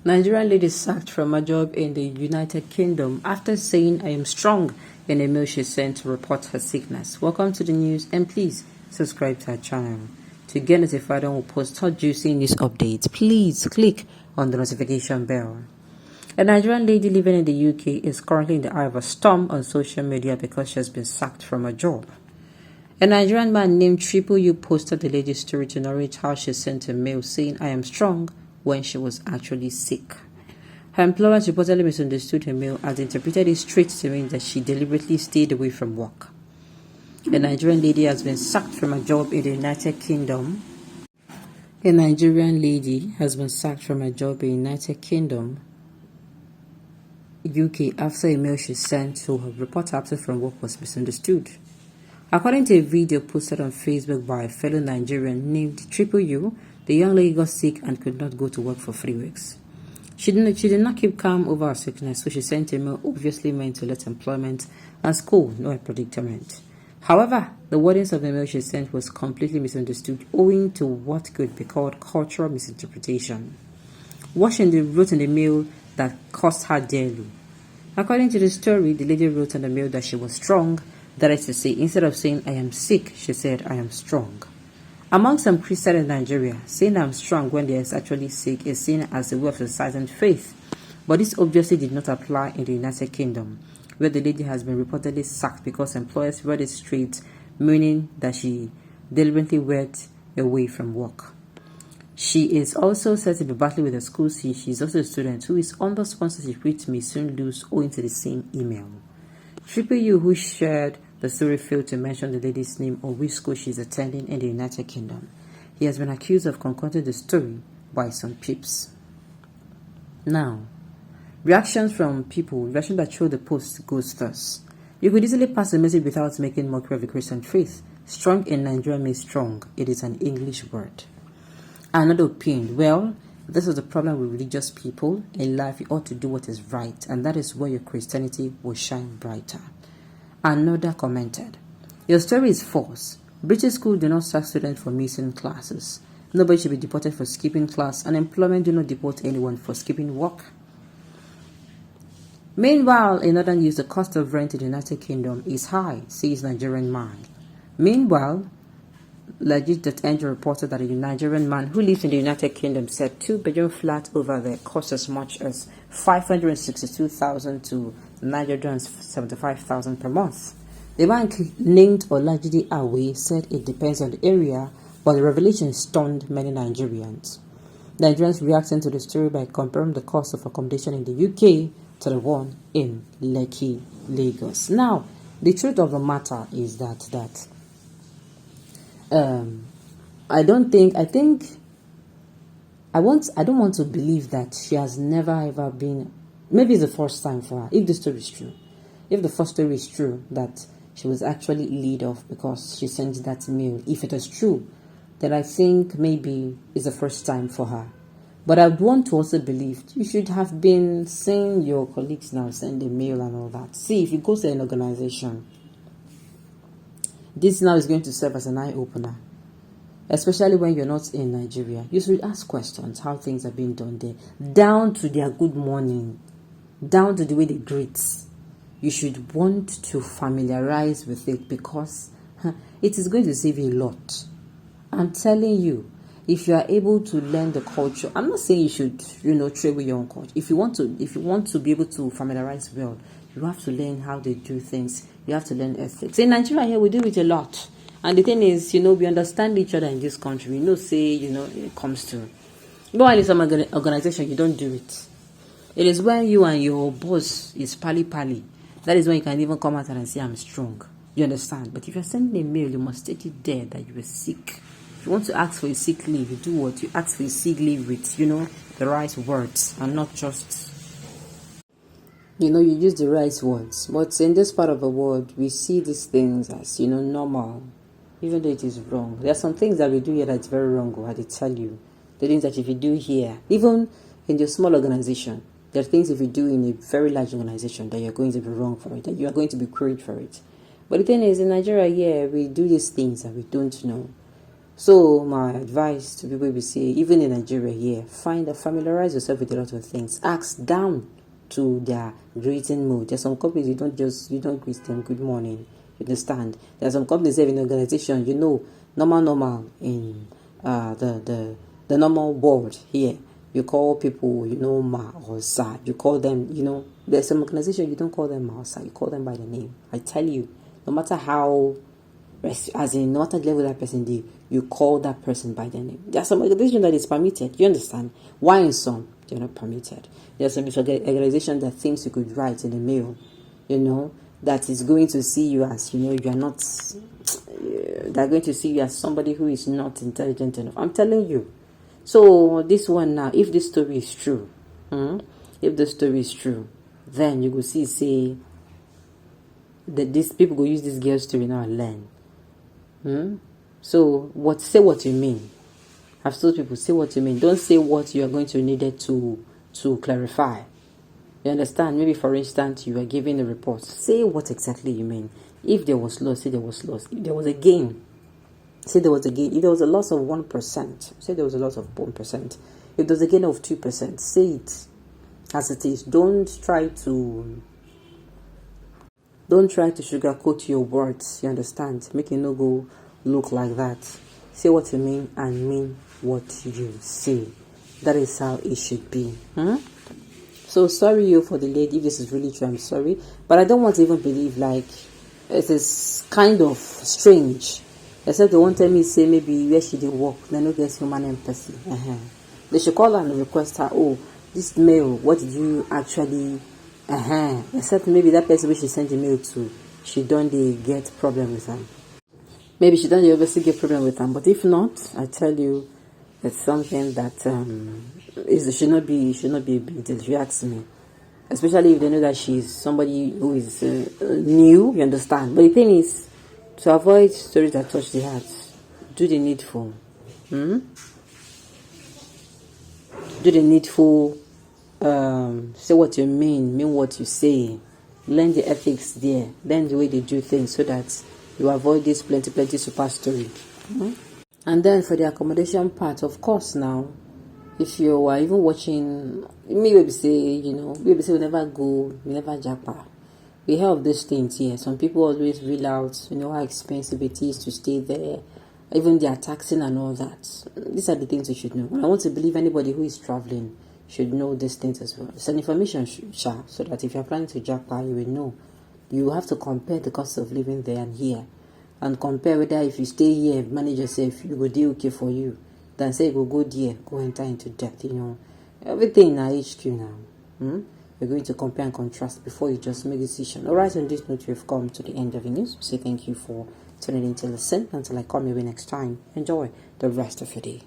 Nigerian lady sacked from a job in the United Kingdom after saying I am strong in a mail she sent to report her sickness. Welcome to the news and please subscribe to our channel. To get notified when we post hot juicy news updates, please click on the notification bell. A Nigerian lady living in the UK is currently in the eye of a storm on social media because she has been sacked from a job. A Nigerian man named Triple U posted the lady's story to narrate how she sent a mail saying I am strong when she was actually sick. Her employers reportedly misunderstood her mail as they interpreted it straight to mean that she deliberately stayed away from work. A Nigerian lady has been sacked from a job in the United Kingdom. A Nigerian lady has been sacked from a job in the United Kingdom, UK, after a mail she sent to her report absent from work was misunderstood. According to a video posted on Facebook by a fellow Nigerian named Triple U, the young lady got sick and could not go to work for 3 weeks. She did not keep calm over her sickness, so she sent a mail obviously meant to let employment and school know her predicament. However, the wordings of the mail she sent was completely misunderstood owing to what could be called cultural misinterpretation. What she wrote in the mail that cost her dearly. According to the story, the lady wrote in the mail that she was strong. That is to say, instead of saying I am sick, she said I am strong. Among some Christians in Nigeria, saying I'm strong when they are actually sick is seen as a way of exercising faith. But this obviously did not apply in the United Kingdom, where the lady has been reportedly sacked because employers read it straight, meaning that she deliberately went away from work. She is also said to be battling with a school she is also a student who is under sponsorship which may soon lose owing to the same email. Triple U, who shared the story, failed to mention the lady's name or which school she is attending in the United Kingdom. He has been accused of concocting the story by some peeps. Now, reactions from people, reaction that showed the post goes thus. You could easily pass a message without making mockery of the Christian faith. Strong in Nigeria means strong. It is an English word. Another opinion, well, this is the problem with religious people. In life, you ought to do what is right, and that is where your Christianity will shine brighter. Another commented, your story is false. British schools do not sack students for missing classes. Nobody should be deported for skipping class, and employment do not deport anyone for skipping work. Meanwhile, in other news, the cost of rent in the United Kingdom is high, says Nigerian man. Meanwhile, Legit.ng reported that a Nigerian man who lives in the United Kingdom said 2-bedroom flat over there costs as much as 562,000 to 975,000 per month. The man named Olajide Awe said it depends on the area, but the revelation stunned many Nigerians. Nigerians reacting to the story by comparing the cost of accommodation in the UK to the one in Lekki, Lagos. Now, the truth of the matter is that I don't want to believe that she has never ever been, maybe it's the first time for her, if the story is true. If the first story is true, that she was actually laid off because she sent that mail, if it is true, then I think maybe it's the first time for her. But I want to also believe you should have been seeing your colleagues now send a mail and all that. See, if you go to an organization, this now is going to serve as an eye-opener, especially when you're not in Nigeria. You should ask questions, how things are being done there, down to their good morning, down to the way they greet. You should want to familiarize with it because it is going to save you a lot. I'm telling you, if you are able to learn the culture, I'm not saying you should, trade with your own culture. If you want to be able to familiarize well, you have to learn how they do things. You have to learn ethics. In Nigeria here, we do it a lot. And the thing is, we understand each other in this country. It comes to, but in some organization, you don't do it. It is when you and your boss is pally. That is when you can even come out and say, I'm strong. You understand? But if you're sending a mail, you must state it there that you were sick. If you want to ask for a sick leave, you do what? You ask for a sick leave with, the right words and not just, you use the right words. But in this part of the world, we see these things as, normal, even though it is wrong. There are some things that we do here that's very wrong, I tell you. The things that if you do here, even in your small organization, there are things if you do in a very large organization that you're going to be wrong for it, that you are going to be queried for it. But the thing is, in Nigeria, we do these things that we don't know. So my advice to people will say, even in Nigeria here, familiarize yourself with a lot of things. Ask down to their greeting mode. There's some companies you don't greet them good morning. You understand? There's some companies in organization, normal in the normal board here. You call people, ma or sa. You call them, there's some organization you don't call them ma or sa. You call them by the name. I tell you, no matter how, no matter the level that person did, you call that person by their name. There's some organization that is permitted. You understand? Why in some they're not permitted? There's some organization that thinks you could write in the mail, that is going to see you as, you are not. They're going to see you as somebody who is not intelligent enough. I'm telling you. So this one now, if this story is true, then you will say that these people will use this girl story now and learn. So say what you mean. I've told people, say what you mean. Don't say what you are going to need it to clarify. You understand? Maybe for instance, you are giving a report. Say what exactly you mean. If there was loss, say there was loss. If there was a gain, say there was a gain. If there was a loss of 1%, say there was a loss of 1%. If there's a gain of 2%, say it as it is. Don't try to sugarcoat your words. You understand? Make it no go look like that. Say what you mean and mean what you say. That is how it should be. So sorry you for the lady. If this is really true, I'm sorry. But I don't want to even believe like it is kind of strange. Except they won't tell me, say maybe where she did work. They don't get human empathy. They should call her and request her, oh, this mail, what did you actually... Except maybe that person which she sent the mail to, she don't get problem with them. Maybe she don't obviously get problem with them. But if not, I tell you, it's something that should not be a big deal, if you ask me. Especially if they know that she's somebody who is new, you understand. But the thing is, to avoid stories that touch the heart, do the needful. Do the needful. Say what you mean what you say. Learn the ethics there. Learn the way they do things so that you avoid this plenty super story. And then for the accommodation part, of course now, if you are even watching, maybe say, maybe say we never japa. We have these things here. Some people always reel out, how expensive it is to stay there. Even their taxing and all that. These are the things you should know. And I want to believe anybody who is traveling should know these things as well. It's an information so that if you're planning to japa, you will know. You have to compare the cost of living there and here. And compare whether if you stay here, manage yourself, you go do okay for you. Than say go there, go enter into debt, Everything in HQ now. You're going to compare and contrast before you just make a decision. Alright, on this note, we've come to the end of the news. Say thank you for tuning in to listen. Until I come your way next time. Enjoy the rest of your day.